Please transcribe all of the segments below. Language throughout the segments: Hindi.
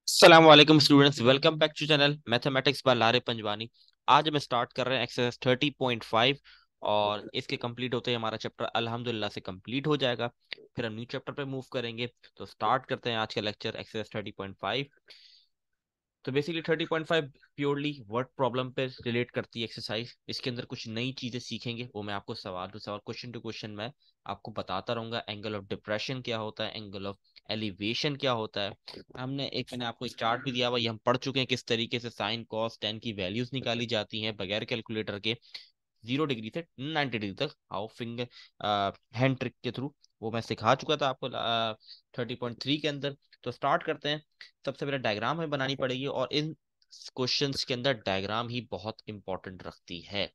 अस्सलाम वालेकुम students, welcome back to channel mathematics by Lare Panjwani. आज हम स्टार्ट कर रहे हैं एक्सरसाइज 30.5 और इसके कंप्लीट होते ही हमारा चैप्टर अल्हम्दुलिल्लाह से कंप्लीट हो जाएगा। फिर हम न्यू चैप्टर पे मूव करेंगे। तो स्टार्ट करते हैं आज का लेक्चर एक्सरसाइज 30.5। तो बेसिकली 30.5 प्योरली वर्ड प्रॉब्लम पे रिलेट करती है एक्सरसाइज। इसके अंदर कुछ नई चीजें सीखेंगे, वो मैं आपको सवाल टू सवाल, क्वेश्चन टू क्वेश्चन मैं आपको बताता रहूंगा। एंगल ऑफ डिप्रेशन क्या होता है, एंगल ऑफ एलिवेशन क्या होता है। मैंने आपको एक चार्ट भी दिया हुआ, ये हम पढ़ चुके हैं किस तरीके से साइन कॉस टेन की वैल्यूज निकाली जाती हैं बगैर कैलकुलेटर के, 0 डिग्री से 90 डिग्री तक, हाउ फिंगर हैंड ट्रिक के थ्रू। वो मैं सिखा चुका था आपको 30.3 के अंदर। तो स्टार्ट करते हैं। सबसे पहले डायग्राम हमें बनानी पड़ेगी और इन क्वेश्चंस के अंदर डायग्राम ही बहुत इंपॉर्टेंट रखती है।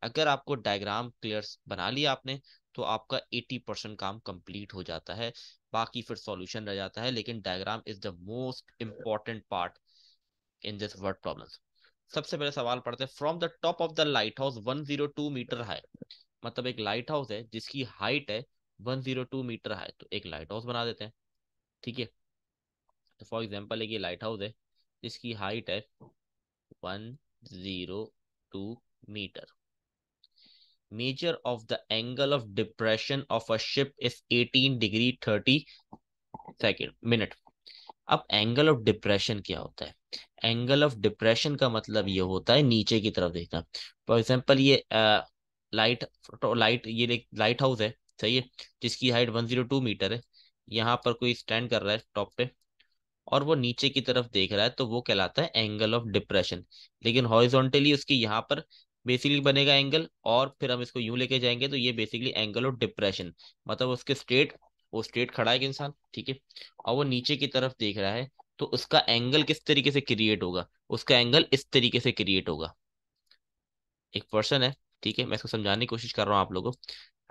अगर आपको डायग्राम क्लियर बना लिया आपने तो आपका 80% काम कंप्लीट हो जाता है। बाकी फिर सॉल्यूशन रह जाता है, लेकिन diagram is the most important part in this word problem. सबसे पहले सवाल पढ़ते हैं। From the top of the lighthouse 102 metre high. मतलब एक लाइट हाउस है जिसकी हाइट है 102 मीटर हाई, तो एक लाइट हाउस बना देते हैं। ठीक है, तो फॉर एग्जांपल एक ये लाइट हाउस है जिसकी हाइट है 102 metre. Measure of the angle of depression of a ship is 18 degree 30 second minute. अब एंगल ऑफ डिप्रेशन क्या होता है? एंगल ऑफ डिप्रेशन का मतलब ये होता है नीचे की तरफ देखना। फॉर एग्जांपल ये लाइट लाइट ये एक लाइट हाउस है, सही है, जिसकी हाइट 102 मीटर है। यहाँ पर कोई स्टैंड कर रहा है टॉप पे और वो नीचे की तरफ देख रहा है, तो वो कहलाता है एंगल ऑफ डिप्रेशन। लेकिन हॉरिजॉन्टली उसकी यहाँ पर बेसिकली बनेगा एंगल, और फिर हम इसको यूं लेके जाएंगे तो ये बेसिकली एंगल ऑफ डिप्रेशन। मतलब उसके स्ट्रेट, वो स्ट्रेट खड़ा है एक इंसान, ठीक है, और वो नीचे की तरफ देख रहा है, तो उसका एंगल किस तरीके से क्रिएट होगा? उसका एंगल इस तरीके से क्रिएट होगा। एक पर्सन है, ठीक है, मैं इसको समझाने की कोशिश कर रहा हूँ आप लोगों को।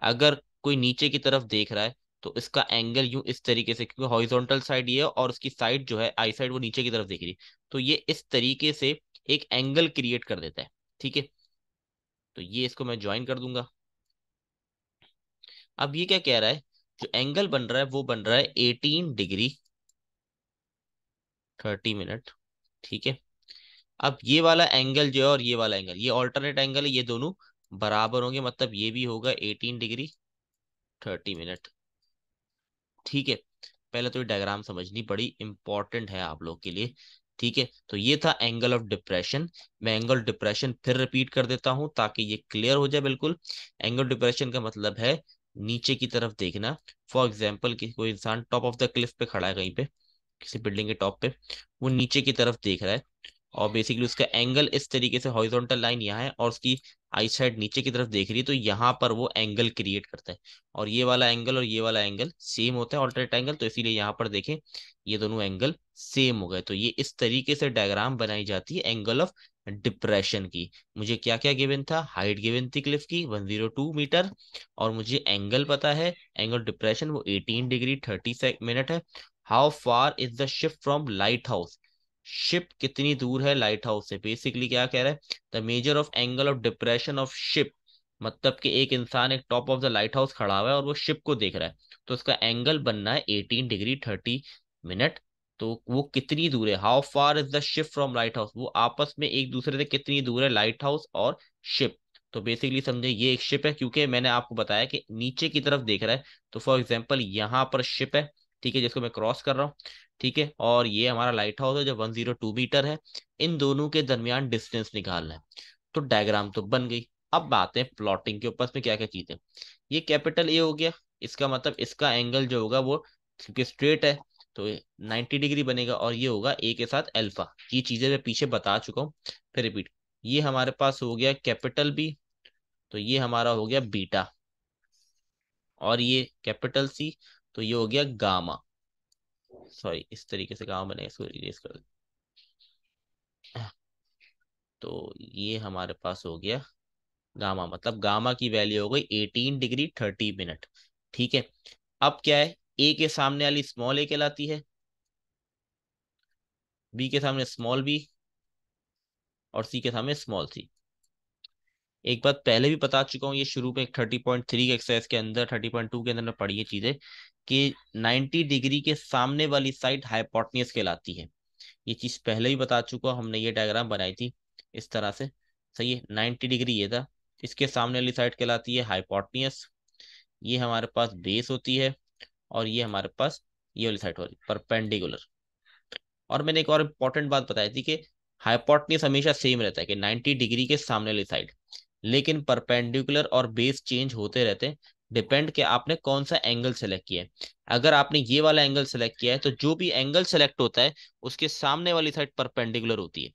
अगर कोई नीचे की तरफ देख रहा है तो इसका एंगल यूं इस तरीके से, क्योंकि हॉरिजॉन्टल साइड ये है और उसकी साइड जो है आई साइड वो नीचे की तरफ देख रही है, तो ये इस तरीके से एक एंगल क्रिएट कर देता है। ठीक है, तो ये इसको मैं ज्वाइन कर दूंगा। अब ये क्या कह रहा है? जो एंगल बन रहा है वो बन रहा है 18 डिग्री 30 मिनट। ठीक है, अब ये वाला एंगल जो है और ये वाला एंगल, ये ऑल्टरनेट एंगल है, ये दोनों बराबर होंगे, मतलब ये भी होगा 18 डिग्री 30 मिनट। ठीक है, पहले तो ये डायग्राम समझनी बड़ी इंपॉर्टेंट है आप लोग के लिए। ठीक है, तो ये था एंगल ऑफ डिप्रेशन। मैं एंगल डिप्रेशन फिर रिपीट कर देता हूं ताकि ये क्लियर हो जाए बिल्कुल। एंगल डिप्रेशन का मतलब है नीचे की तरफ देखना। फॉर एग्जाम्पल कि कोई इंसान टॉप ऑफ द क्लिफ पे खड़ा है कहीं पे, किसी बिल्डिंग के टॉप पे, वो नीचे की तरफ देख रहा है और बेसिकली उसका एंगल इस तरीके से, हॉरिजॉन्टल लाइन यहाँ है और उसकी आई साइड नीचे की तरफ देख रही है, तो यहाँ पर वो एंगल क्रिएट करता है। और ये वाला एंगल और ये वाला एंगल सेम होता है, ऑल्टरनेट एंगल, तो इसीलिए यहाँ पर देखें ये दोनों एंगल सेम हो गए। तो ये इस तरीके से डायग्राम बनाई जाती है एंगल ऑफ डिप्रेशन की। मुझे क्या क्या गिवन था? हाइट गिवन थी क्लिफ की 102 मीटर, और मुझे एंगल पता है, एंगल डिप्रेशन वो 18 डिग्री 30 मिनट है। How far is the ship from light house? Ship कितनी दूर है लाइट हाउस से? बेसिकली क्या कह रहा है? The measure of angle of depression of ship, मतलब कि एक इंसान एक top of the light house खड़ा हुआ है और वो शिप को देख रहा है, तो उसका एंगल बनना है 18 डिग्री 30 मिनट। तो वो कितनी दूर है? How far is the ship from light house? वो आपस में एक दूसरे से कितनी दूर है लाइट हाउस और शिप? तो बेसिकली समझे ये एक शिप है, क्योंकि मैंने आपको बताया कि नीचे की तरफ देख रहा है, तो फॉर एग्जाम्पल यहाँ पर शिप है, ठीक है, जिसको मैं क्रॉस कर रहा हूँ। ठीक है, और ये हमारा लाइट हाउस है जो 102 मीटर है। इन दोनों के दरमियान डिस्टेंस निकालना है। तो डायग्राम तो बन गई। अब बात है प्लॉटिंग के ऊपर में क्या क्या चीजें। ये कैपिटल ए हो गया, इसका मतलब इसका एंगल जो होगा वो, क्योंकि स्ट्रेट है, तो 90 डिग्री बनेगा, और ये होगा ए के साथ अल्फा। ये चीजें मैं पीछे बता चुका हूँ, फिर रिपीट। ये हमारे पास हो गया कैपिटल बी, तो ये हमारा हो गया बीटा, और ये कैपिटल सी, तो ये हो गया गामा। सॉरी, इस तरीके से गामा बनेगा, इसको इरेज कर दे। तो ये हमारे पास हो गया गामा, मतलब गामा की वैल्यू हो गई 18 डिग्री 30 मिनट। ठीक है, अब क्या है? ए के सामने वाली स्मॉल ए कहलाती है, बी के सामने स्मॉल बी, और सी के सामने स्मॉल सी। एक बात पहले भी बता चुका हूँ, ये शुरू में 30.3 के एक्सरसाइज के अंदर, 30.2 के अंदर मैं पढ़ी ये चीजें कि 90 डिग्री के सामने वाली साइड हाइपोटेन्यूज कहलाती है। ये चीज पहले ही बता चुका हूं, हमने ये डायग्राम बनाई थी इस तरह से। सही है, 90 डिग्री ये था। इसके सामने वाली साइड कहलाती है हाइपोटेन्यूस। ये हमारे पास बेस होती है, और ये हमारे पास ये वाली साइड वाली परपेंडिकुलर। और मैंने एक और इम्पोर्टेंट बात बताई थी कि हाइपोटेन्यूस हमेशा सेम रहता है कि 90 डिग्री के सामने वाली साइड, लेकिन परपेंडिकुलर और बेस चेंज होते रहते हैं, डिपेंड कि आपने कौन सा एंगल सेलेक्ट किया है। अगर आपने ये वाला एंगल सेलेक्ट किया है तो जो भी एंगल सेलेक्ट होता है उसके सामने वाली साइड परपेंडिकुलर होती है।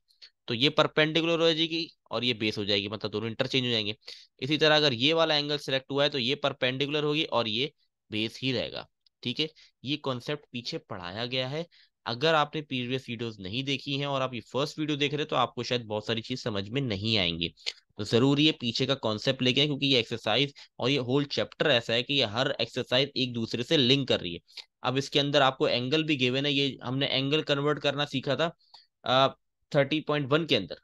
तो ये परपेंडिकुलर हो जाएगी और ये बेस हो जाएगी, मतलब दोनों इंटरचेंज हो जाएंगे। इसी तरह अगर ये वाला एंगल सेलेक्ट हुआ है तो ये परपेंडिकुलर होगी और ये बेस ही रहेगा। ठीक है, ये कॉन्सेप्ट पीछे पढ़ाया गया है। अगर आपने प्रीवियस वीडियोस नहीं देखी हैं और आप ये फर्स्ट वीडियो देख रहे हैं तो आपको शायद बहुत सारी चीज समझ में नहीं आएंगी। तो जरूर ये पीछे का कॉन्सेप्ट लेके आएं, क्योंकि ये एक्सरसाइज और ये होल चैप्टर ऐसा है कि ये हर एक्सरसाइज एक दूसरे से लिंक कर रही है। अब इसके अंदर आपको एंगल भी गिवन है, ये हमने एंगल कन्वर्ट करना सीखा था 30.1 के अंदर।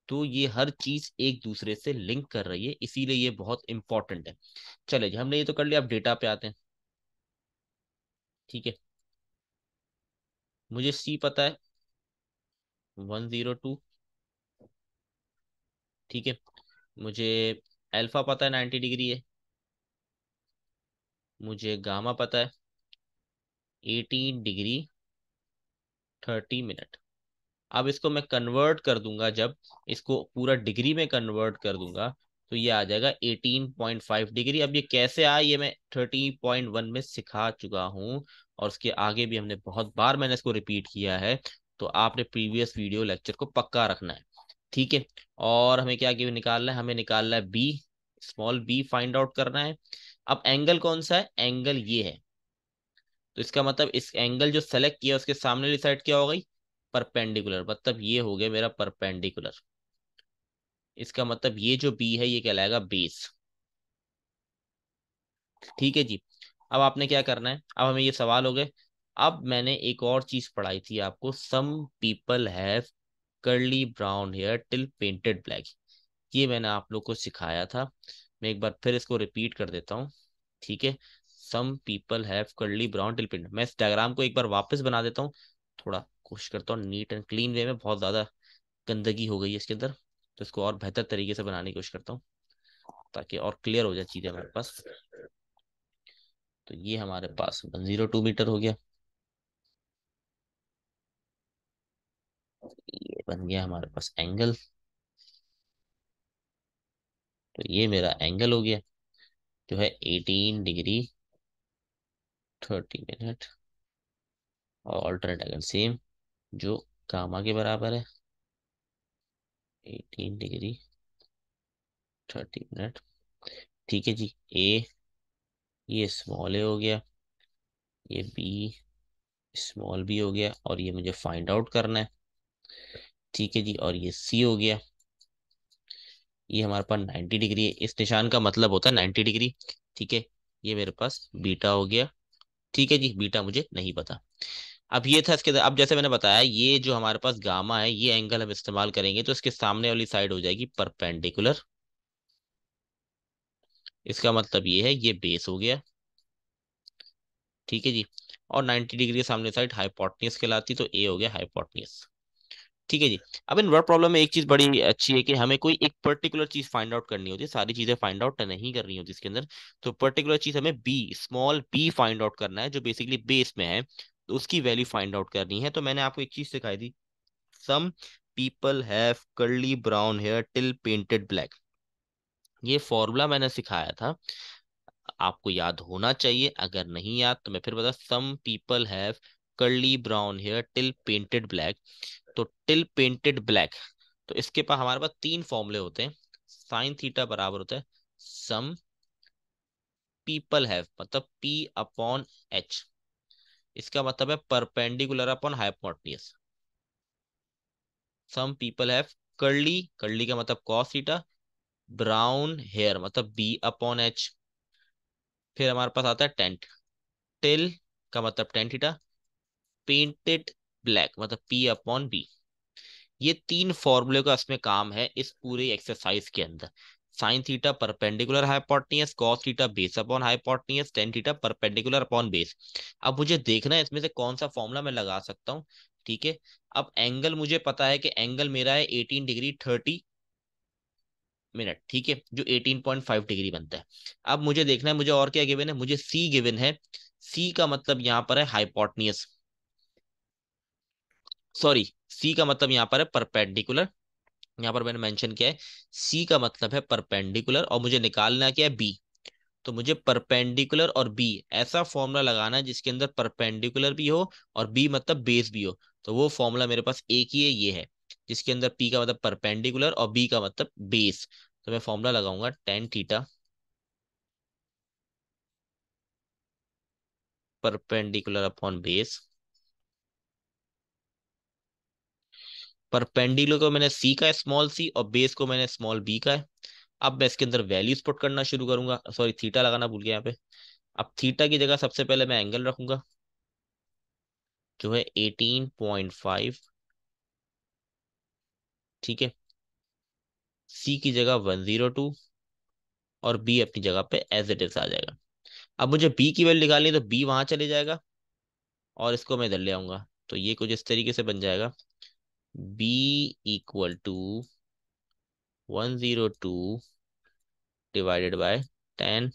तो ये हर चीज एक दूसरे से लिंक कर रही है, इसीलिए ये बहुत इंपॉर्टेंट है। चले जी, हमने ये तो कर लिया, अब डेटा पे आते हैं। ठीक है, मुझे सी पता है 102। ठीक है, मुझे अल्फा पता है 90 डिग्री है। मुझे गामा पता है 18 डिग्री 30 मिनट। अब इसको मैं कन्वर्ट कर दूंगा, जब इसको पूरा डिग्री में कन्वर्ट कर दूंगा तो ये आ जाएगा 18.5 डिग्री। अब ये कैसे आया ये मैं 30.1 में सिखा चुका हूँ, और उसके आगे भी हमने बहुत बार मैंने इसको रिपीट किया है। तो आपने प्रीवियस वीडियो लेक्चर को पक्का रखना है। ठीक है, और हमें क्या निकालना है, हमें निकालना है B, small B find out करना है। अब एंगल कौन सा है, एंगल ये है। तो इसका मतलब इस एंगल जो सेलेक्ट किया उसके सामने वाली साइड क्या हो गई, परपेंडिकुलर, मतलब ये हो गया मेरा परपेंडिकुलर। इसका मतलब ये जो बी है ये कहलाएगा बेस। ठीक है जी, अब आपने क्या करना है, अब हमें ये सवाल हो गए। अब मैंने एक और चीज पढ़ाई थी आपको, some people have curly brown hair till painted black. ये मैंने आप लोग को सिखाया था, मैं एक बार फिर इसको रिपीट कर देता हूँ। ठीक है, some people have curly brown till painted. मैं इस डायग्राम को एक बार वापस बना देता हूँ, थोड़ा कोशिश करता हूँ नीट एंड क्लीन वे में, बहुत ज्यादा गंदगी हो गई है इसके अंदर, तो इसको और बेहतर तरीके से बनाने की कोशिश करता हूँ ताकि और क्लियर हो जाए चीजें हमारे पास। तो ये हमारे पास 102 मीटर हो गया। ये बन गया हमारे पास एंगल। तो ये मेरा एंगल हो गया जो है 18 डिग्री 30 मिनट, और ऑल्टरनेट एंगल सेम जो गामा के बराबर है 18 डिग्री 30 मिनट। ठीक है जी, ए, ये स्मॉल ए हो गया, ये बी स्मॉल बी हो गया, और ये मुझे फाइंड आउट करना है। ठीक है जी, और ये सी हो गया। ये हमारे पास 90 डिग्री है, इस निशान का मतलब होता है 90 डिग्री। ठीक है, ये मेरे पास बीटा हो गया। ठीक है जी, बीटा मुझे नहीं पता। अब ये था इसके, अब जैसे मैंने बताया ये जो हमारे पास गामा है ये एंगल हम इस्तेमाल करेंगे तो इसके सामने वाली साइड हो जाएगी परपेंडिकुलर। इसका मतलब ये है ये बेस हो गया। ठीक है जी, और 90 डिग्री के सामने साइड हाइपोटेन्यूस कहलाती, तो ए हो गया हाइपोटेन्यूस। ठीक है जी, अब इन वर्ड प्रॉब्लम में एक चीज बड़ी अच्छी है कि हमें कोई एक पर्टिकुलर चीज फाइंड आउट करनी होती है, सारी चीजें फाइंड आउट नहीं करनी होती इसके अंदर। तो पर्टिकुलर चीज हमें B, small B find out करना है जो बेसिकली बेस में है, तो उसकी वैल्यू फाइंड आउट करनी है। तो मैंने आपको एक चीज सिखाई थी, some people have curly brown hair till painted black. ये फॉर्मूला मैंने सिखाया था, आपको याद होना चाहिए, अगर नहीं याद तो मैं फिर बता, some people have curly brown hair till painted black. तो टिल पेंटेड ब्लैक, तो इसके पास हमारे पास तीन फॉर्मूले होते हैं। साइन थीटा बराबर होता है सम पीपल हैव, मतलब पी अपॉन एच। इसका मतलब है perpendicular upon hypotenuse. Some people have curly, curly का मतलब कॉस थीटा, ब्राउन हेयर मतलब बी अपॉन एच। फिर हमारे पास आता है टेन, टिल का मतलब टेन थीटा, पेंटेड ब्लैक मतलब पी अपॉन बी। ये तीन फॉर्मूले का इसमें काम है इस पूरी एक्सरसाइज के अंदर। Sine theta perpendicular hypotenuse, cos theta base upon hypotenuse, tan theta perpendicular upon base. अब मुझे देखना है इसमें से कौन सा फॉर्मूला मैं लगा सकता हूँ ठीक है। अब एंगल मुझे पता है कि एंगल मेरा है 18 डिग्री 30 मिनट, ठीक है, जो 18.5 डिग्री बनता है। अब मुझे देखना है मुझे और क्या गिवन है, मुझे सी गिवन है। सी का मतलब यहाँ पर है हाइपोटनियस, सॉरी, सी का मतलब यहाँ पर है परपेंडिकुलर। यहाँ पर मैंने मेंशन किया है सी का मतलब है परपेंडिकुलर, और मुझे निकालना क्या है, बी। तो मुझे परपेंडिकुलर और बी ऐसा फॉर्मूला लगाना है जिसके अंदर परपेंडिकुलर भी हो और बी मतलब बेस भी हो। तो वो फॉर्मूला मेरे पास एक ही है, ये है, जिसके अंदर पी का मतलब परपेंडिकुलर और बी का मतलब बेस। तो मैं फॉर्मूला लगाऊंगा tan theta perpendicular upon base. Perpendicular को मैंने सी का स्मॉल सी और बेस को मैंने स्मॉल बी का है। अब मैं इसके अंदर वैल्यूज पुट करना शुरू करूंगा, सॉरी थीटा लगाना भूल गया यहाँ पे। अब थीटा की जगह सबसे पहले मैं एंगल रखूंगा जो है 18.5, ठीक है। सी की जगह 102 और बी अपनी जगह पे एज इट इज आ जाएगा। अब मुझे बी की वैल्यू निकालनी है तो बी वहां चले जाएगा और इसको मैं इधर ले आऊंगा, तो ये कुछ इस तरीके से बन जाएगा, B equal to 102 divided by 10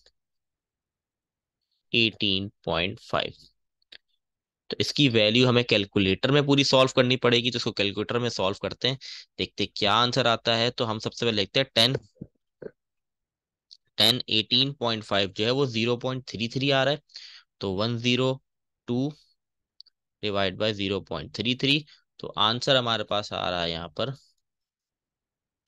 18.5। तो इसकी वैल्यू हमें कैलकुलेटर में पूरी सॉल्व करनी पड़ेगी, तो इसको कैलकुलेटर में सॉल्व करते हैं, देखते हैं क्या आंसर आता है। तो हम सबसे पहले लिखते हैं 18.5 जो है वो 0.33 आ रहा है। तो 102 डिवाइड बाय 0.33, तो आंसर हमारे पास आ रहा है यहाँ पर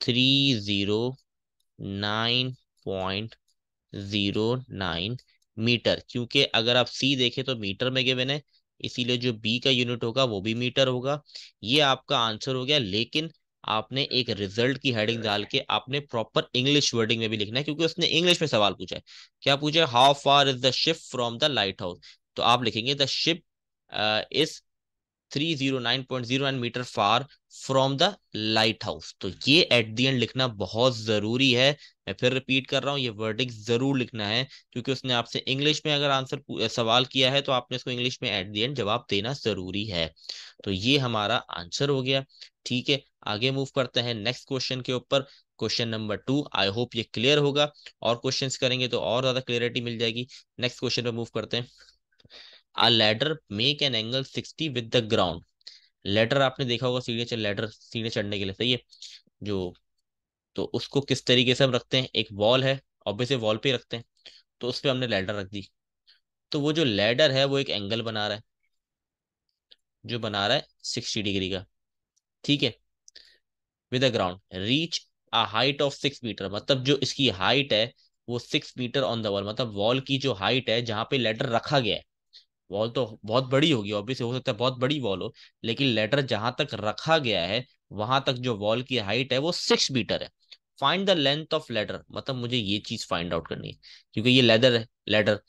309.09 मीटर, क्योंकि अगर आप सी देखें तो मीटर में गिवन है, इसीलिए जो बी का यूनिट होगा वो भी मीटर होगा। ये आपका आंसर हो गया, लेकिन आपने एक रिजल्ट की हेडिंग डाल के आपने प्रॉपर इंग्लिश वर्डिंग में भी लिखना है, क्योंकि उसने इंग्लिश में सवाल पूछा है। क्या पूछा है, how far is the ship from the lighthouse. तो आप लिखेंगे the ship is 309.09 metre far from the lighthouse. तो ये एट द एंड लिखना बहुत जरूरी है। मैं फिर रिपीट कर रहा हूँ, ये वर्डिंग जरूर लिखना है, क्योंकि उसने आपसे इंग्लिश में अगर आंसर सवाल किया है तो आपने इसको इंग्लिश में एट द एंड जवाब देना जरूरी है। तो ये हमारा आंसर हो गया, ठीक है। आगे मूव करते हैं नेक्स्ट क्वेश्चन के ऊपर। क्वेश्चन नंबर 2, आई होप ये क्लियर होगा, और क्वेश्चंस करेंगे तो और ज्यादा क्लियरिटी मिल जाएगी। नेक्स्ट क्वेश्चन पे मूव करते हैं। A ladder make an angle 60 with the ground। Ladder आपने देखा होगा, सीढ़ी चढ़ लेडर सीढ़ी चढ़ने के लिए, सही है जो। तो उसको किस तरीके से हम रखते हैं, एक वॉल है, ऑब्वियसली वॉल पे ही रखते हैं, तो उस पे हमने लेडर रख दी। तो वो जो लेडर है वो एक एंगल बना रहा है, जो बना रहा है 60 डिग्री का, ठीक है, with a ground reach a height of 6 metre. मतलब जो इसकी हाइट है वो 6 मीटर ऑन द वॉल, मतलब वॉल की जो हाइट है जहां पे लेडर रखा गया है। वॉल तो बहुत बड़ी होगी, ऑब्वियसली हो सकता है बहुत बड़ी वॉल हो, लेकिन लेटर जहां तक रखा गया है वहां तक जो वॉल की हाइट है वो 6 मीटर है। Find the length of ladder, मतलब मुझे ये चीज फाइंड आउट करनी है, क्योंकि ये लेदर है लेडर,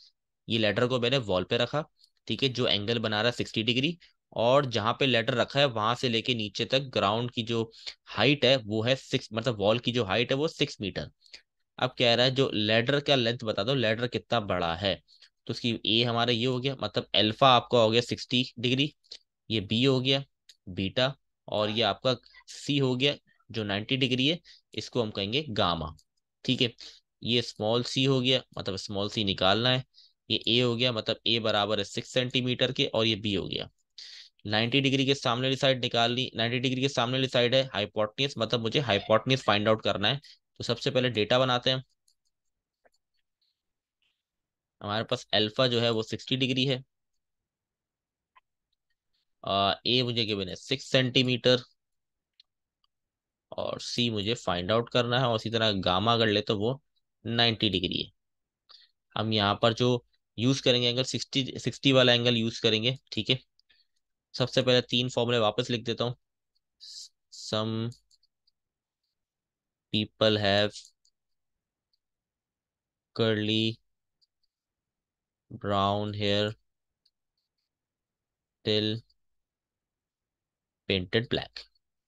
ये लेडर को मैंने वॉल पे रखा, ठीक है, जो एंगल बना रहा है 60 डिग्री, और जहां पे लेडर रखा है वहां से लेके नीचे तक ग्राउंड की जो हाइट है वो है 6, मतलब वॉल की जो हाइट है वो 6 मीटर। अब कह रहा है जो लेडर का लेंथ बता दो, लेडर कितना बड़ा है। तो उसकी ए हमारा ये हो गया, मतलब अल्फा आपका हो गया 60 डिग्री, ये बी हो गया बीटा, और ये आपका सी हो गया जो 90 डिग्री है, इसको हम कहेंगे गामा, ठीक है। ये स्मॉल सी हो गया, मतलब स्मॉल सी निकालना है। ये ए हो गया, मतलब ए बराबर है 6 सेंटीमीटर के, और ये बी हो गया 90 डिग्री के सामने वाली साइड निकालनी, 90 डिग्री के सामने वाली साइड है हाइपोटेन्यूज, मतलब मुझे हाइपोटेन्यूज फाइंड आउट करना है। तो सबसे पहले डेटा बनाते हैं। हमारे पास अल्फा जो है वो 60 डिग्री है, ए मुझे गिवन है 6 सेंटीमीटर, और सी मुझे फाइंड आउट करना है, और इसी तरह गामा अगर ले तो वो 90 डिग्री है। हम यहाँ पर जो यूज करेंगे एंगल 60 वाला एंगल यूज करेंगे, ठीक है। सबसे पहले तीन फॉर्मूले वापस लिख देता हूँ। Some people have curly brown hair till painted black,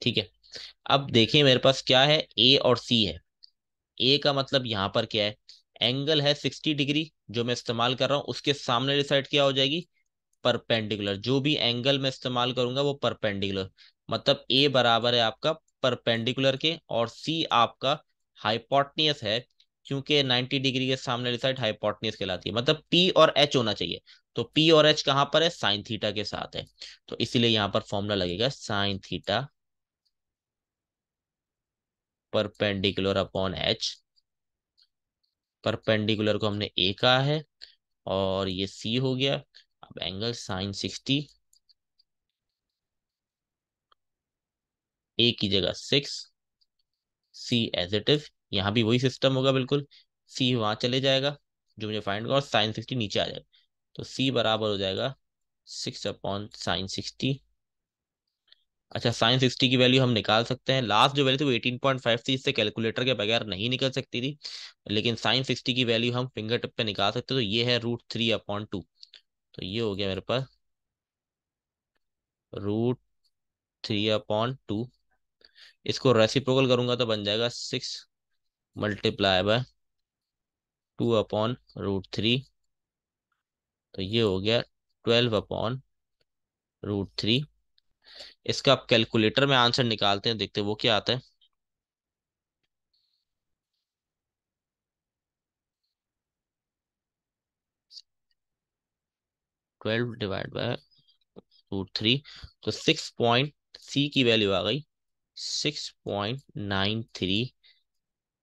ठीक है। अब देखिए मेरे पास क्या है, ए और सी है। ए का मतलब यहाँ पर क्या है, एंगल है 60 डिग्री जो मैं इस्तेमाल कर रहा हूँ, उसके सामने वाली साइड क्या हो जाएगी, परपेंडिकुलर, जो भी एंगल मैं इस्तेमाल करूंगा वो परपेंडिकुलर, मतलब ए बराबर है आपका परपेंडिकुलर के, और सी आपका हाइपोटेन्यूस है, क्योंकि 90 डिग्री के सामने वाली साइड हाइपोटेन्यूस कहलाती है, मतलब पी और एच होना चाहिए। तो पी और एच कहाँ पर है, साइन थीटा के साथ है, तो इसीलिए यहाँ पर फॉर्मूला लगेगा sine theta perpendicular upon H. Perpendicular को हमने ए कहा है, और ये सी हो गया। अब एंगल साइन 60, ए की जगह 6, सी एज इट इज, यहाँ भी वही सिस्टम होगा बिल्कुल, सी वहां चले जाएगा जो मुझे फाइंड, और साइन 60 नीचे आ जाएगा, तो सी बराबर हो जाएगा 6/sin 60। अच्छा, साइन 60 की वैल्यू हम निकाल सकते हैं, लास्ट जो वैल्यू थी वो 18.5 थी, इससे कैलकुलेटर के बगैर नहीं निकल सकती थी, लेकिन साइन 60 की वैल्यू हम फिंगर टिप पे निकाल सकते हैं, तो ये है √3/2। तो ये हो गया मेरे पास √3/2। इसको रेसिप्रोकल करूंगा तो बन जाएगा 6 × 2/√3। तो ये हो गया 12/√3। इसका आप कैलकुलेटर में आंसर निकालते हैं, देखते हैं वो क्या आता है। 12 डिवाइड बाय √3, तो 6 की वैल्यू आ गई 6.93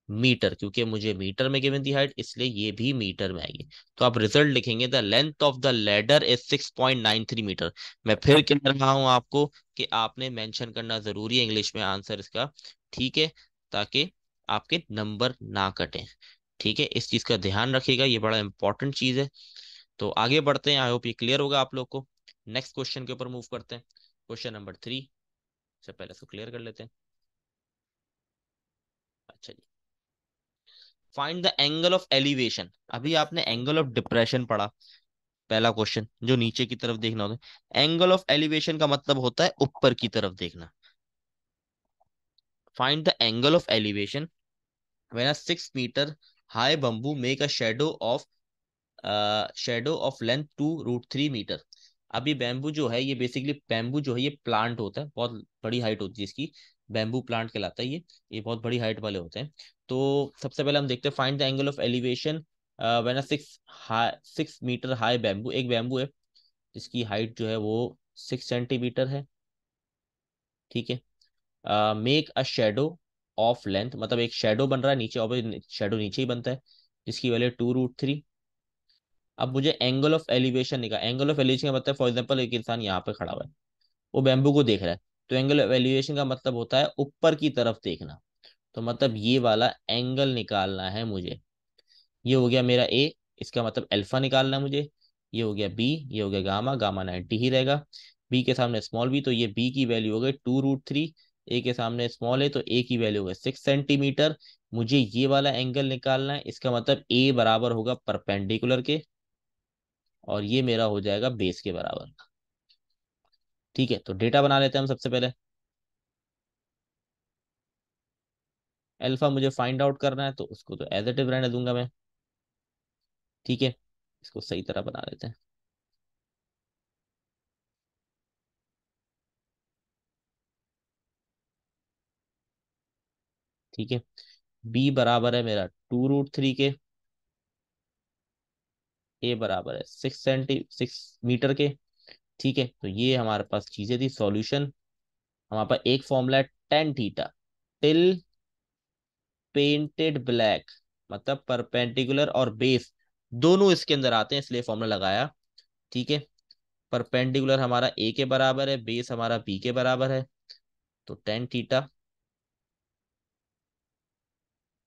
मीटर, क्योंकि मुझे मीटर में गिवन थी हाइट, इसलिए ये भी मीटर में आएगी। तो आप रिजल्ट लिखेंगे, the length of the ladder is 6.93 metre. मैं फिर कह रहा हूं आपको कि आपने मेंशन करना जरूरी है इंग्लिश में आंसर इसका, ठीक है, ताकि आपके नंबर ना कटें। ठीक है, इस चीज का ध्यान रखिएगा, ये बड़ा इंपॉर्टेंट चीज है। तो आगे बढ़ते हैं, आई होप ये क्लियर होगा आप लोग को। नेक्स्ट क्वेश्चन के ऊपर मूव करते हैं, क्वेश्चन नंबर 3। से पहले इसको क्लियर कर लेते हैं। अच्छा जी, find the angle of elevation. अभी आपने एंगल ऑफ डिप्रेशन पढ़ा, पहला क्वेश्चन जो नीचे की तरफ देखना होता है, एंगल ऑफ एलिवेशन का मतलब होता है ऊपर की तरफ देखना। Find the angle of elevation when a 6 metre high bamboo make a shadow of length 2√3 metre. अभी बैम्बू जो है ये बेसिकली, बैम्बू जो है ये प्लांट होता है, बहुत बड़ी हाइट होती है इसकी, बैम्बू प्लांट कहलाता है ये बहुत बड़ी हाइट वाले होते हैं। तो सबसे पहले हम देखते हैं find the angle of elevation when a 6 metre high bamboo, एक बैम्बू है जिसकी हाइट जो है वो 6 सेंटीमीटर है, ठीक है। Make a shadow of length, मतलब एक शेडो बन रहा है नीचे, और शेडो नीचे ही बनता है, जिसकी वैल्यू 2√3। अब मुझे एंगल ऑफ एलिवेशन निकाल, एंगल ऑफ एलिवेशन का मतलब फॉर एग्जांपल एक इंसान यहाँ पे खड़ा हुआ है, वो बैम्बू को देख रहा है, तो एंगल ऑफ एलिवेशन का मतलब होता है ऊपर की तरफ देखना। तो मतलब ये वाला एंगल निकालना है मुझे। ये हो गया मेरा ए, इसका मतलब अल्फा निकालना है मुझे। ये हो गया बी, ये हो गया गामा, गामा 90 ही रहेगा। बी के सामने स्मॉल बी, तो ये बी की वैल्यू हो गई 2√3। ए के सामने स्मॉल है, तो ए की वैल्यू हो गई 6 सेंटीमीटर। मुझे ये वाला एंगल निकालना है, इसका मतलब ए बराबर होगा परपेंडिकुलर के, और ये मेरा हो जाएगा बेस के बराबर। ठीक है, तो डेटा बना लेते हैं हम सबसे पहले। अल्फा मुझे फाइंड आउट करना है, तो उसको तो एज इट इज रहने दूंगा मैं। ठीक है, इसको सही तरह बना लेते हैं। ठीक है, बी बराबर है मेरा 2√3 के, ए बराबर है 6 मीटर के। ठीक है, तो ये हमारे पास चीजें थी, सॉल्यूशन। हमारे पास एक फॉर्मूला है tan theta till painted black, मतलब परपेंडिकुलर और बेस दोनों इसके अंदर आते हैं, इसलिए फॉर्मूला लगाया। ठीक है, परपेंडिकुलर हमारा ए के बराबर है, बेस हमारा बी के बराबर है, तो टेन थीटा,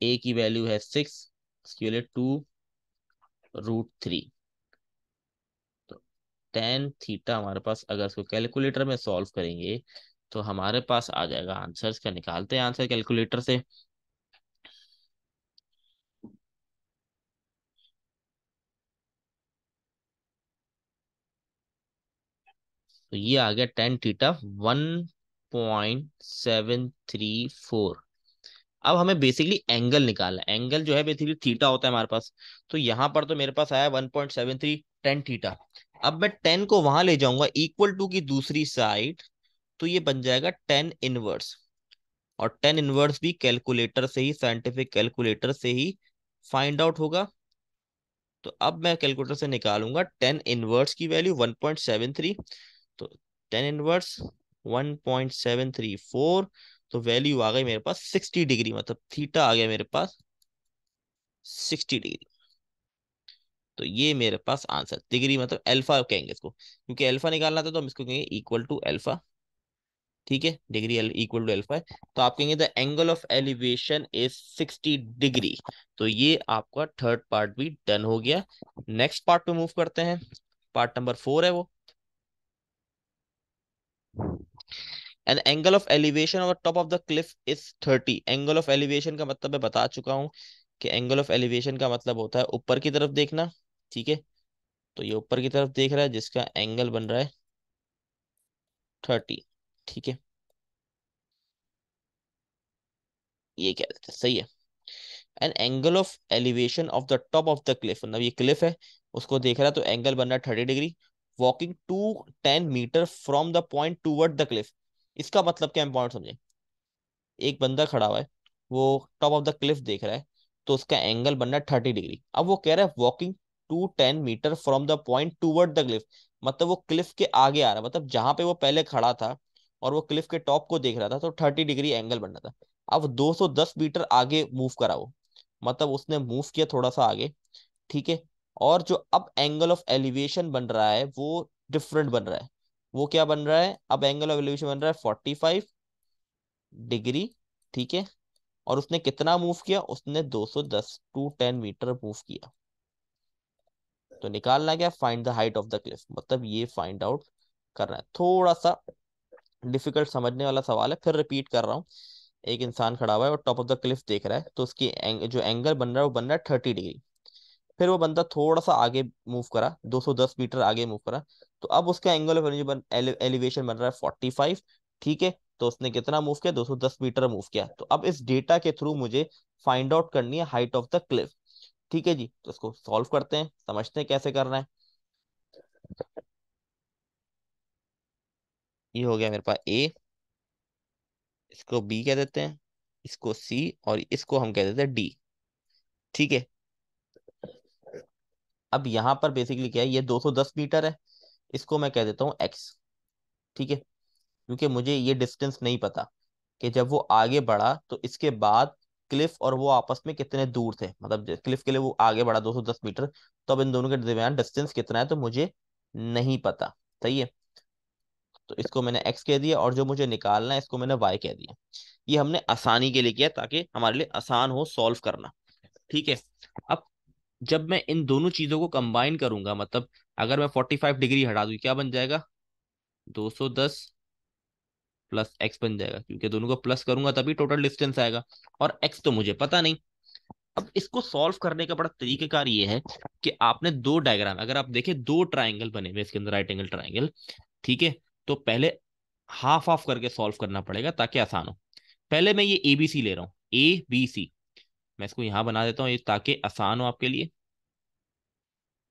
ए की वैल्यू है 6, इसकी वैल्यू 2√3। तो टेन थीटा हमारे पास, अगर इसको कैलकुलेटर में सॉल्व करेंगे तो हमारे पास आ जाएगा आंसर। इसका निकालते हैं आंसर कैलकुलेटर से। तो ये आ गया टेन थीटा 1.734। अब हमें बेसिकली एंगल निकालना है, एंगल जो है बेसिकली थीटा होता है हमारे पास। तो यहाँ पर तो मेरे पास आया 1.73 टेन थीटा, अब मैं 10 को वहां ले जाऊंगा इक्वल टू की दूसरी साइड, तो ये बन जाएगा 10 इनवर्स। और 10 इनवर्स भी कैलकुलेटर से ही, साइंटिफिक कैलकुलेटर से ही फाइंड आउट होगा। तो अब मैं कैलकुलेटर से निकालूंगा 10 इनवर्स की वैल्यू 1.73। तो 10 इनवर्स 1.734, तो वैल्यू आ गई मेरे पास 60 डिग्री, मतलब थीटा आ गया मेरे पास 60 डिग्री। तो ये मेरे पास आंसर, डिग्री मतलब अल्फा कहेंगे इसको, क्योंकि अल्फा निकालना था तो हम इसको कहेंगे इक्वल टू अल्फा। ठीक है, डिग्री इक्वल टू अल्फा है। तो आप कहेंगे the angle of elevation is 60 degree. तो ये आपका थर्ड पार्ट भी डन हो गया। नेक्स्ट पार्ट पे मूव करते हैं। पार्ट नंबर 4 है वो। An angle of elevation of top of the cliff is 30। Angle of elevation का मतलब मैं बता चुका हूँ कि एंगल ऑफ एलिवेशन का मतलब होता है ऊपर की तरफ देखना। ठीक है, तो ये ऊपर की तरफ देख रहा है जिसका एंगल बन रहा है 30। ठीक है, ये क्या देते हैं, सही है। An angle of elevation of the top of the cliff, मतलब ये क्लिफ है, उसको देख रहा है तो एंगल बन रहा है 30 degree. Walking to 10 metre from the point toward the cliff. इसका मतलब क्या, इंपॉर्टेंट समझे। एक बंदा खड़ा हुआ है, वो टॉप ऑफ द क्लिफ देख रहा है, तो उसका एंगल बन रहा है 30 डिग्री। अब वो कह रहा है walking to 10 metre from the point toward the cliff, मतलब वो क्लिफ के आगे आ रहा है, मतलब जहां पे वो पहले खड़ा था और वो क्लिफ के टॉप को देख रहा था, तो 30 डिग्री एंगल बन रहा था। अब 210 मीटर आगे मूव करा वो, मतलब उसने मूव किया थोड़ा सा आगे। ठीक है, और जो अब एंगल ऑफ एलिवेशन बन रहा है वो डिफरेंट बन रहा है। वो क्या बन रहा है, अब एंगल ऑफ एलिवेशन बन रहा है 45 डिग्री। ठीक है, और उसने कितना मूव किया, उसने 210 टू 10 मीटर मूव किया। तो निकालना क्या, find the height of the cliff, मतलब ये फाइंड आउट करना है। थोड़ा सा डिफिकल्ट समझने वाला सवाल है, फिर रिपीट कर रहा हूँ। एक इंसान खड़ा हुआ है और टॉप ऑफ द क्लिफ देख रहा है, तो उसकी जो एंगल बन रहा है वो बन रहा है 30 डिग्री। फिर वो बंदा थोड़ा सा आगे मूव करा, 210 मीटर आगे मूव करा, तो अब उसका एंगल ऑफ एलिवेशन बन रहा है 45। ठीक है, तो उसने कितना मूव किया, 210 मीटर मूव किया। तो अब इस डेटा के थ्रू मुझे फाइंड आउट करनी है हाइट ऑफ द क्लिफ। ठीक है जी, तो इसको सॉल्व करते हैं, समझते हैं कैसे करना है। ये हो गया मेरे पास ए, इसको बी कह देते हैं, इसको सी, और इसको हम कह देते हैं डी। ठीक है, अब यहाँ पर बेसिकली क्या है, ये 210 मीटर है, इसको मैं कह देता हूँ एक्स। ठीक है, क्योंकि मुझे ये डिस्टेंस नहीं पता कि जब वो आगे बढ़ा तो इसके बाद क्लिफ और वो आपस में कितने दूर थे, मतलब क्लिफ के लिए वो आगे बढ़ा 210 मीटर, तो अब इन दोनों के दरमियान डिस्टेंस कितना है तो मुझे नहीं पता। सही है, तो इसको मैंने एक्स कह दिया, और जो मुझे निकालना है इसको मैंने वाई कह दिया। ये हमने आसानी के लिए किया ताकि हमारे लिए आसान हो सॉल्व करना। ठीक है, अब जब मैं इन दोनों चीजों को कंबाइन करूंगा, मतलब अगर मैं 45 डिग्री हटा दूं, क्या बन जाएगा, 210 प्लस एक्स बन जाएगा, क्योंकि दोनों को प्लस करूंगा तभी टोटल डिस्टेंस आएगा, और एक्स तो मुझे पता नहीं। अब इसको सॉल्व करने का बड़ा तरीकेकार ये है कि आपने दो डायग्राम, अगर आप देखें दो ट्राइंगल बने हुए इसके अंदर, राइट एंगल ट्राइंगल। ठीक है, तो पहले हाफ ऑफ करके सॉल्व करना पड़ेगा ताकि आसान हो। पहले मैं ये ए बी सी ले रहा हूँ, ए बी सी, मैं इसको यहां बना देता हूँ ये ताकि आसान हो आपके लिए।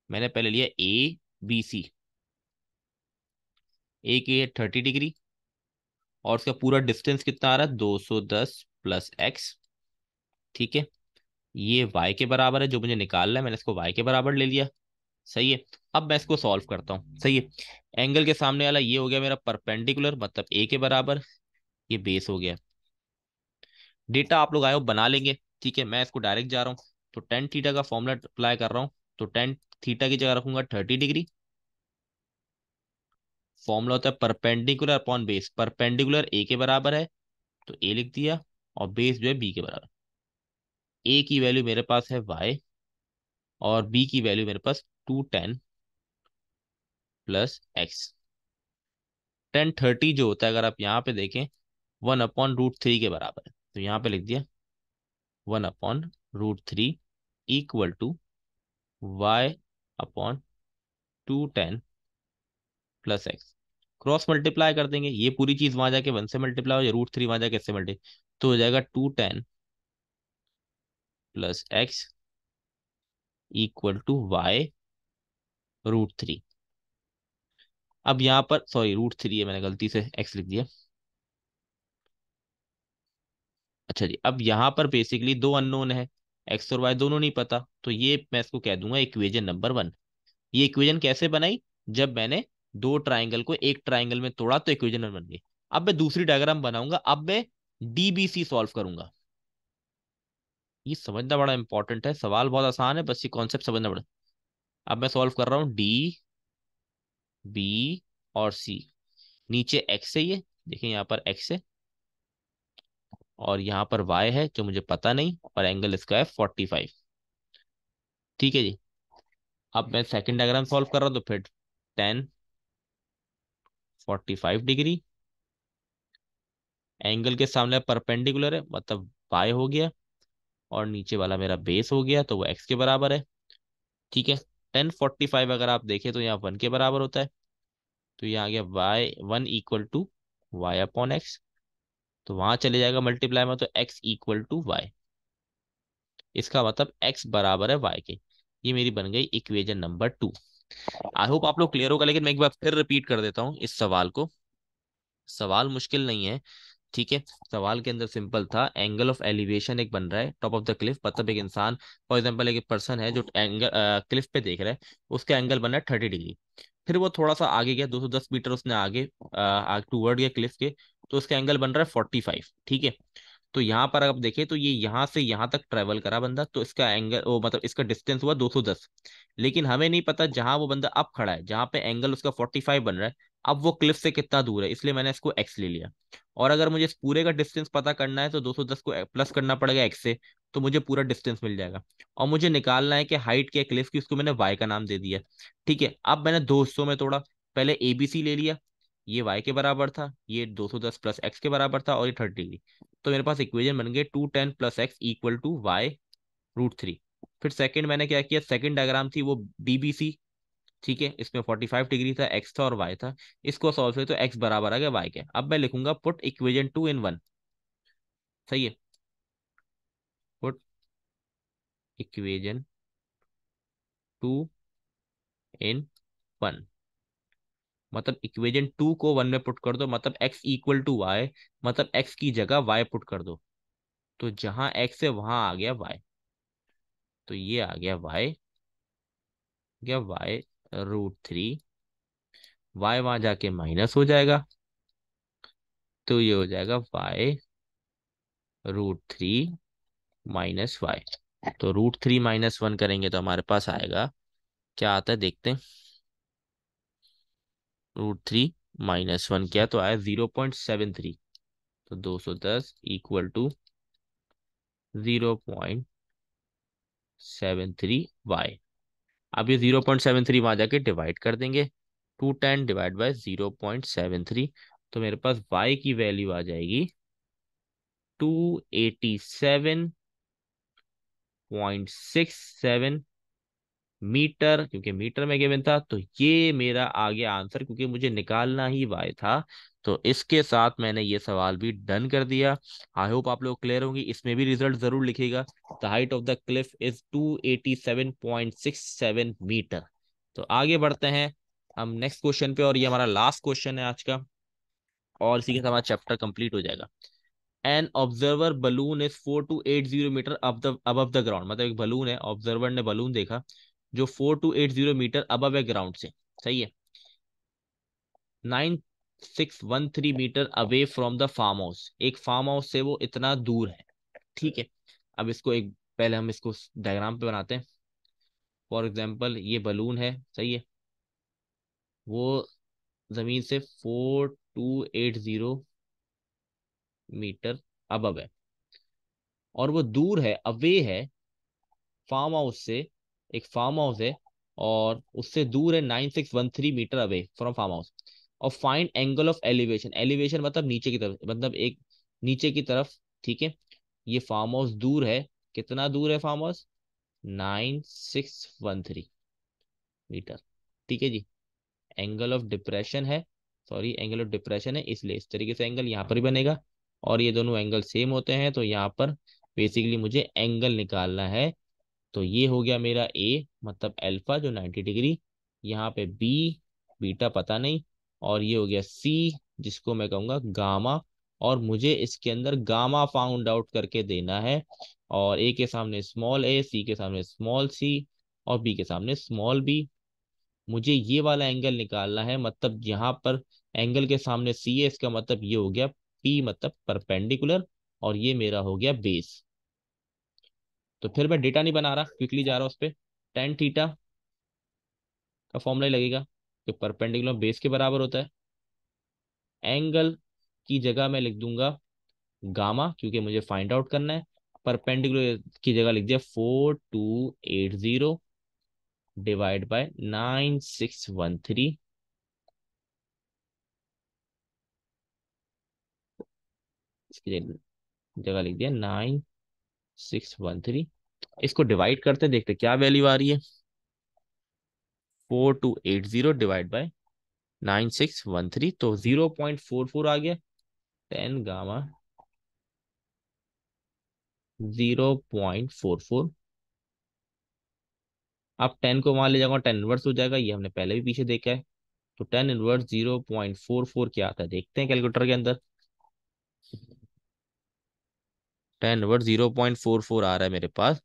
मैंने पहले लिया ए बी सी। ए की है 30 डिग्री, और उसका पूरा डिस्टेंस कितना आ रहा है, 210 प्लस एक्स। ठीक है, ये y के बराबर है, जो मुझे निकालना है मैंने इसको y के बराबर ले लिया। सही है, अब मैं इसको सॉल्व करता हूँ। सही है, एंगल के सामने वाला ये हो गया मेरा परपेंडिकुलर, मतलब a के बराबर, ये बेस हो गया। डेटा आप लोग आए हो बना लेंगे। ठीक है, मैं इसको डायरेक्ट जा रहा हूँ, तो टेन थीटा का फॉर्मूला अप्लाई कर रहा हूँ। तो टेन थीटा की जगह रखूंगा 30 डिग्री। फॉर्मूला होता है perpendicular upon base, perpendicular a के बराबर है तो a लिख दिया, और बेस जो है b के बराबर। a की वैल्यू मेरे पास है y, और b की वैल्यू मेरे पास 210 प्लस एक्स। 1030 जो होता है अगर आप यहाँ पे देखें 1/√3 के बराबर है, तो यहाँ पे लिख दिया 1/√3 equal to y/210 plus x. Cross multiply कर देंगे, ये पूरी चीज वहां जाके 1 से मल्टीप्लाई हो जाए, √3 वहां जाके इससे मल्टीप्लाई, तो हो जाएगा 210 plus x equal to y √3। अब यहाँ पर सॉरी √3 है, मैंने गलती से x लिख दिया। अच्छा जी, अब यहाँ पर बेसिकली दो अननोन है, एक्स और वाई दोनों नहीं पता, तो ये मैं इसको कह दूंगा इक्वेशन नंबर 1। ये इक्वेशन कैसे बनाई? जब मैंने दो ट्राइंगल को एक ट्राइंगल में तोड़ा तो इक्वेशन नंबर बन गई। अब मैं दूसरी डायग्राम बनाऊंगा, अब मैं डीबीसी सॉल्व करूंगा। ये समझना बड़ा इंपॉर्टेंट है, सवाल बहुत आसान है, बस ये कॉन्सेप्ट समझना बड़ा। अब मैं सॉल्व कर रहा हूँ डी बी और सी। नीचे एक्स है, ये देखिए यहाँ पर एक्स है, और यहाँ पर वाई है जो मुझे पता नहीं, और एंगल इसका है 45। ठीक है जी। अब मैं सेकंड डायग्राम सॉल्व कर रहा हूँ, तो फिर 10 45 डिग्री, एंगल के सामने परपेंडिकुलर है, मतलब बाय हो गया, और नीचे वाला मेरा बेस हो गया, तो वो एक्स के बराबर है। ठीक है। 10 45 अगर आप देखें तो यहाँ 1 के बराबर होता है, तो यहाँ आ गया वाई 1 = y/x। तो वहां चले जाएगा मल्टीप्लाई में, तो x = y। इसका मतलब x बराबर है y के। ये मेरी बन गई इक्वेशन नंबर 2। आई होप आप लोग क्लियर होगा, लेकिन मैं एक बार फिर रिपीट कर देता हूँ इस सवाल को। सवाल मुश्किल नहीं है, ठीक है। सवाल के अंदर सिंपल था, एंगल ऑफ एलिवेशन एक बन रहा है टॉप ऑफ द क्लिफ, मतलब एक इंसान, फॉर एग्जांपल एक पर्सन है जो एंगल क्लिफ पे देख रहा है, उसका एंगल बन रहा है 30 डिग्री। फिर वो थोड़ा सा आगे गया, 210 मीटर उसने आगे टूवर्ड गया क्लिफ के, तो उसका एंगल बन रहा है 45। ठीक है। तो यहाँ पर आप देखें तो ये यहाँ से यहाँ तक ट्रेवल करा बंदा, तो इसका एंगल वो मतलब इसका डिस्टेंस हुआ 210। लेकिन हमें नहीं पता जहां वो बंदा अब खड़ा है, जहां पे एंगल उसका 45 बन रहा है, अब वो क्लिफ से कितना दूर है, इसलिए मैंने इसको एक्स ले लिया। और अगर मुझे इस पूरे का डिस्टेंस पता करना है तो 210 को प्लस करना पड़ेगा एक्स से, तो मुझे पूरा डिस्टेंस मिल जाएगा। और मुझे निकालना है कि हाइट क्या है क्लिफ की, उसको मैंने वाई का नाम दे दिया। ठीक है। अब मैंने दो हिस्सों में तोड़ा, पहले ए बी सी ले लिया, ये वाई के बराबर था, ये 210 प्लस एक्स के बराबर था, और ये 30 डिग्री। तो मेरे पास इक्वेशन बन गई 210 + x = y√3। फिर सेकंड मैंने क्या किया, सेकंड डायग्राम थी वो डीबीसी। ठीक है। इसमें 45 डिग्री था, एक्स था और वाई था। इसको सॉल्व किया तो एक्स बराबर आ गया वाई के। अब मैं लिखूंगा पुट इक्वेशन 2 in 1। सही है। पुट इक्वेशन 2 in 1, मतलब इक्वेशन 2 को 1 में पुट कर दो, मतलब x = y, मतलब x की जगह y पुट कर दो। तो जहां x है वहां आ गया y, तो ये आ गया y, गया y√3। y वहां जाके माइनस हो जाएगा, तो ये हो जाएगा y√3 - y। तो √3 - 1 करेंगे तो हमारे पास आएगा, क्या आता है देखते हैं। √3 - 1 क्या, तो आया 0.73। तो 210 = 0.73 y। अब ये 0.73 वहां जाके डिवाइड कर देंगे, 210 / 0.73। तो मेरे पास y की वैल्यू आ जाएगी 287.67 मीटर, क्योंकि मीटर में गिवन था। तो ये मेरा आ गया आंसर, क्योंकि मुझे निकालना ही y था। तो इसके साथ मैंने ये सवाल भी डन कर दिया। आई होप आप लोग क्लियर होंगे, इसमें भी रिजल्ट जरूर लिखिएगा। The height of the cliff is 287.67 metre. तो आगे बढ़ते हैं हम नेक्स्ट क्वेश्चन पे, और ये हमारा लास्ट क्वेश्चन है आज का, और इसी के साथ हमारा चैप्टर कंप्लीट हो जाएगा। An observer balloon is 4 to 80 metre above the ground, मतलब एक बलून है, ऑब्जर्वर ने बलून देखा जो 4 to 80 मीटर अबव है ग्राउंड से। सही है। 9613 metre away from the farm house, एक फार्म हाउस से वो इतना दूर है। ठीक है। अब इसको एक, पहले हम इसको डायग्राम पे बनाते हैं। फॉर एग्जाम्पल ये बलून है, सही है, वो जमीन से 4 to 80 मीटर अबव है, और वो दूर है, अवे है फार्म हाउस से। एक फार्म हाउस है, और उससे दूर है 9613 metre away from farm house. और find angle of elevation, elevation मतलब नीचे की तरफ, मतलब एक नीचे की तरफ। ठीक है। ये फार्म हाउस दूर है, कितना दूर है फार्म हाउस, 9613 मीटर। ठीक है जी। एंगल ऑफ डिप्रेशन है, सॉरी एंगल ऑफ डिप्रेशन है, इसलिए इस तरीके से एंगल यहाँ पर भी बनेगा, और ये दोनों एंगल सेम होते हैं, तो यहाँ पर बेसिकली मुझे एंगल निकालना है। तो ये हो गया मेरा ए, मतलब अल्फा जो 90 डिग्री, यहाँ पे बी, बीटा पता नहीं, और ये हो गया सी, जिसको मैं कहूंगा गामा। और मुझे इसके अंदर गामा फाउंड आउट करके देना है। और ए के सामने स्मॉल ए, सी के सामने स्मॉल सी, और बी के सामने स्मॉल बी। मुझे ये वाला एंगल निकालना है, मतलब यहाँ पर एंगल के सामने सी है, इसका मतलब ये हो गया पी, मतलब परपेंडिकुलर। और ये मेरा हो गया बेस। तो फिर मैं डेटा नहीं बना रहा, क्विकली जा रहा हूँ उस पर। टेन थीटा का फॉर्मूला लगेगा, जो परपेंडिकुलर बेस के बराबर होता है। एंगल की जगह मैं लिख दूंगा गामा, क्योंकि मुझे फाइंड आउट करना है। परपेंडिकुलर की जगह लिख दिया 4280 डिवाइड बाय 9613। इसकी जगह लिख दिया 9613। इसको डिवाइड करते देखते क्या वैल्यू आ रही है। 4280 डिवाइड बाय 9613, तो 0.44 आ गया। 10 गामा 0.44। अब 10 को वहां ले जाऊंगा, 10 इनवर्स हो जाएगा, ये हमने पहले भी पीछे देखा है। तो 10 इनवर्स 0.44 क्या आता है, देखते हैं कैलकुलेटर के अंदर। 10 इनवर्स 0.44 आ रहा है मेरे पास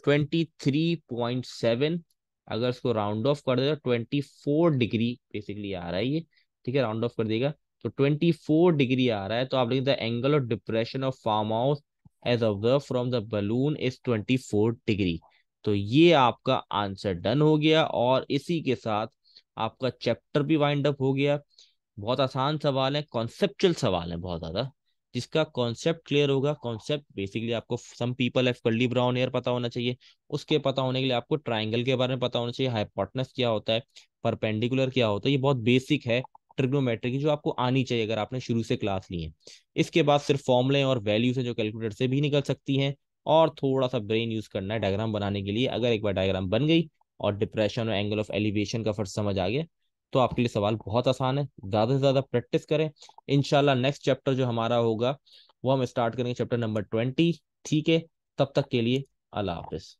23.7। अगर इसको राउंड ऑफ कर देगा 24 डिग्री बेसिकली आ रहा है ये। ठीक है, राउंड ऑफ कर देगा तो 24 डिग्री आ रहा है। तो आप लिख the angle of depression of farm house as observe from the balloon is 24 degree. तो ये आपका आंसर डन हो गया, और इसी के साथ आपका चैप्टर भी वाइंड अप हो गया। बहुत आसान सवाल है, कॉन्सेप्चुअल सवाल है बहुत ज्यादा। जिसका कॉन्सेप्ट क्लियर होगा, कॉन्सेप्ट बेसिकली आपको some people have curly brown hair पता होना चाहिए। उसके पता होने के लिए आपको ट्राइंगल के बारे में पता होना चाहिए, हाइपोटेनस क्या होता है, परपेंडिकुलर क्या होता है। ये बहुत बेसिक है ट्रिग्नोमेट्री की, जो आपको आनी चाहिए अगर आपने शुरू से क्लास ली है। इसके बाद सिर्फ फॉर्मूले और वैल्यूज है जो कैलकुलेटर से भी निकल सकती हैं। और थोड़ा सा ब्रेन यूज करना है डायग्राम बनाने के लिए। अगर एक बार डायग्राम बन गई और डिप्रेशन और एंगल ऑफ एलिवेशन का फर्क समझ आ गया, तो आपके लिए सवाल बहुत आसान है। ज्यादा से ज्यादा प्रैक्टिस करें। इंशाल्लाह नेक्स्ट चैप्टर जो हमारा होगा वो हम स्टार्ट करेंगे चैप्टर नंबर 20। ठीक है, तब तक के लिए अल्लाह हाफिज।